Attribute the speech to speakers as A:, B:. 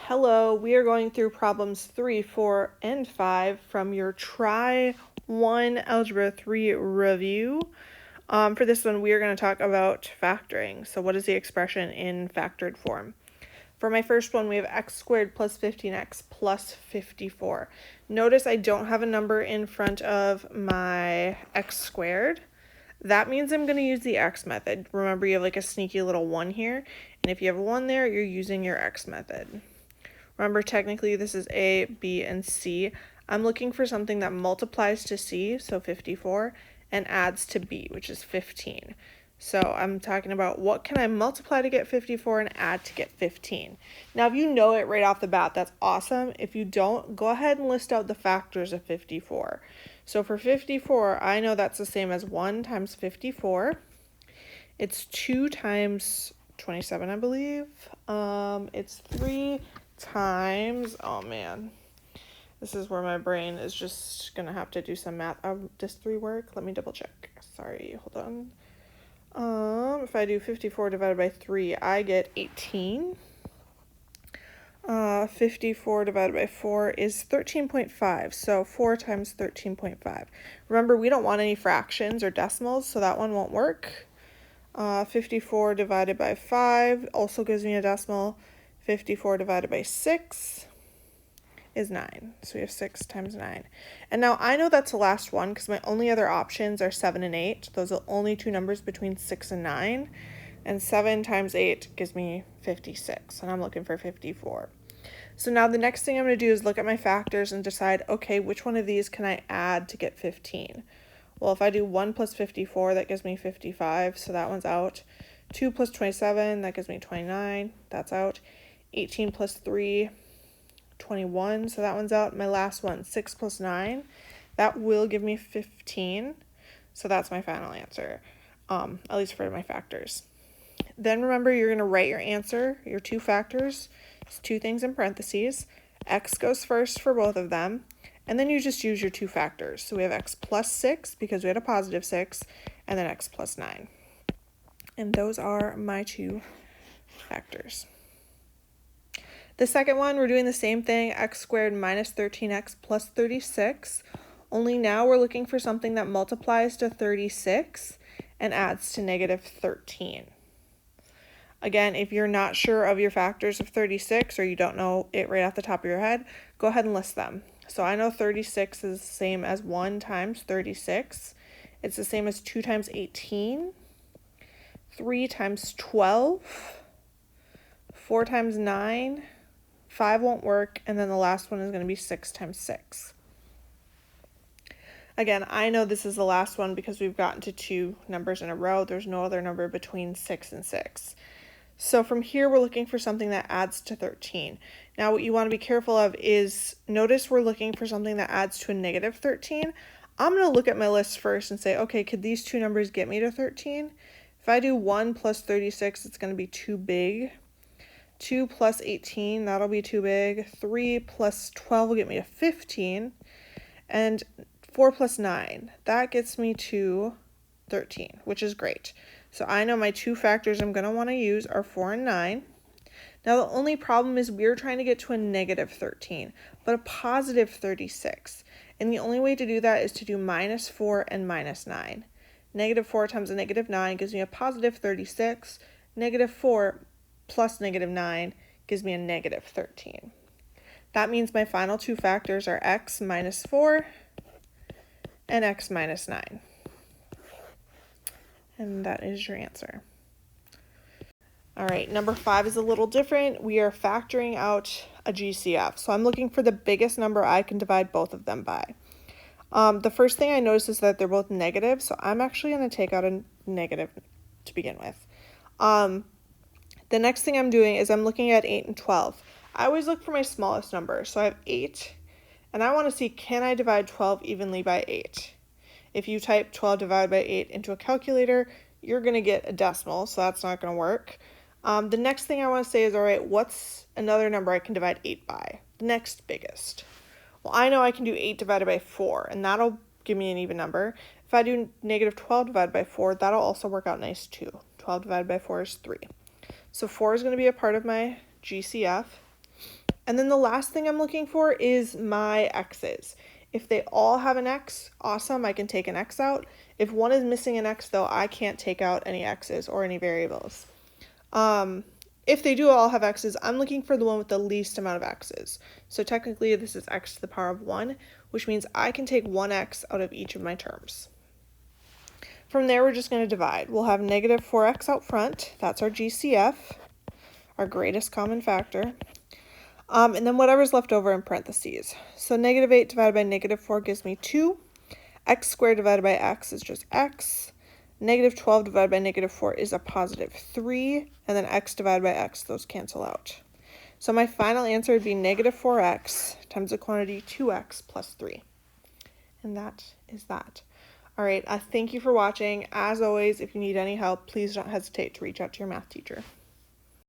A: Hello, we are going through problems 3, 4, and 5 from your Try 1 Algebra 3 review. For this one, we are going to talk about factoring. So what is the expression in factored form? For my first one, we have x squared plus 15x plus 54. Notice I don't have a number in front of my x squared. That means I'm going to use the x method. Remember, you have like a sneaky little 1 here. And if you have a 1 there, you're using your x method. Remember, technically this is A, B, and C. I'm looking for something that multiplies to C, so 54, and adds to B, which is 15. So I'm talking about what can I multiply to get 54 and add to get 15. Now, if you know it right off the bat, that's awesome. If you don't, go ahead and list out the factors of 54. So for 54, I know that's the same as 1 times 54. It's 2 times 27, I believe. It's 3 times, oh man, this is where my brain is just gonna have to do some math. Does 3 work? Let me double check. Sorry, hold on. If I do 54 divided by 3, I get 18. 54 divided by 4 is 13.5, so 4 times 13.5. Remember, we don't want any fractions or decimals, so that one won't work. 54 divided by 5 also gives me a decimal. 54 divided by 6 is 9. So we have 6 times 9. And now I know that's the last one because my only other options are 7 and 8. Those are only two numbers between 6 and 9. And 7 times 8 gives me 56. And I'm looking for 54. So now the next thing I'm going to do is look at my factors and decide, okay, which one of these can I add to get 15? Well, if I do 1 plus 54, that gives me 55. So that one's out. 2 plus 27, that gives me 29. That's out. 18 plus 3, 21, so that one's out. My last one, 6 plus 9, that will give me 15, so that's my final answer, at least for my factors. Then remember, you're going to write your answer, your two factors, it's two things in parentheses. X goes first for both of them, and then you just use your two factors. So we have x plus 6 because we had a positive 6, and then x plus 9. And those are my two factors. The second one, we're doing the same thing, x squared minus 13x plus 36, only now we're looking for something that multiplies to 36 and adds to negative 13. Again, if you're not sure of your factors of 36 or you don't know it right off the top of your head, go ahead and list them. So I know 36 is the same as 1 times 36. It's the same as 2 times 18, 3 times 12, 4 times 9, 5 won't work, and then the last one is going to be 6 times 6. Again, I know this is the last one because we've gotten to two numbers in a row. There's no other number between 6 and 6. So from here, we're looking for something that adds to 13. Now, what you want to be careful of is, notice we're looking for something that adds to a negative 13. I'm going to look at my list first and say, okay, could these two numbers get me to 13? If I do 1 plus 36, it's going to be too big. 2 plus 18, that'll be too big. 3 plus 12 will get me to 15. And 4 plus 9, that gets me to 13, which is great. So I know my two factors I'm going to want to use are 4 and 9. Now the only problem is we're trying to get to a negative 13, but a positive 36. And the only way to do that is to do minus 4 and minus 9. Negative 4 times a negative 9 gives me a positive 36. Negative 4 plus negative 9 gives me a negative 13. That means my final two factors are x minus 4 and x minus 9. And that is your answer. All right, number 5 is a little different. We are factoring out a GCF. So I'm looking for the biggest number I can divide both of them by. The first thing I notice is that they're both negative, so I'm actually going to take out a negative to begin with. The next thing I'm doing is I'm looking at 8 and 12. I always look for my smallest number. So I have 8, and I want to see, can I divide 12 evenly by 8? If you type 12 divided by 8 into a calculator, you're going to get a decimal, so that's not going to work. The next thing I want to say is, all right, what's another number I can divide 8 by? The next biggest. Well, I know I can do 8 divided by 4, and that'll give me an even number. If I do negative 12 divided by 4, that'll also work out nice too. 12 divided by 4 is 3. So 4 is going to be a part of my GCF. And then the last thing I'm looking for is my x's. If they all have an x, awesome, I can take an x out. If one is missing an x though, I can't take out any x's or any variables. If they do all have x's, I'm looking for the one with the least amount of x's. So technically this is x to the power of 1, which means I can take one x out of each of my terms. From there, we're just going to divide. We'll have negative 4x out front. That's our GCF, our greatest common factor. And then whatever's left over in parentheses. So negative 8 divided by negative 4 gives me 2. X squared divided by x is just x. Negative 12 divided by negative 4 is a positive 3. And then x divided by x, those cancel out. So my final answer would be negative 4x times the quantity 2x plus 3. And that is that. All right, thank you for watching. As always, if you need any help, please don't hesitate to reach out to your math teacher.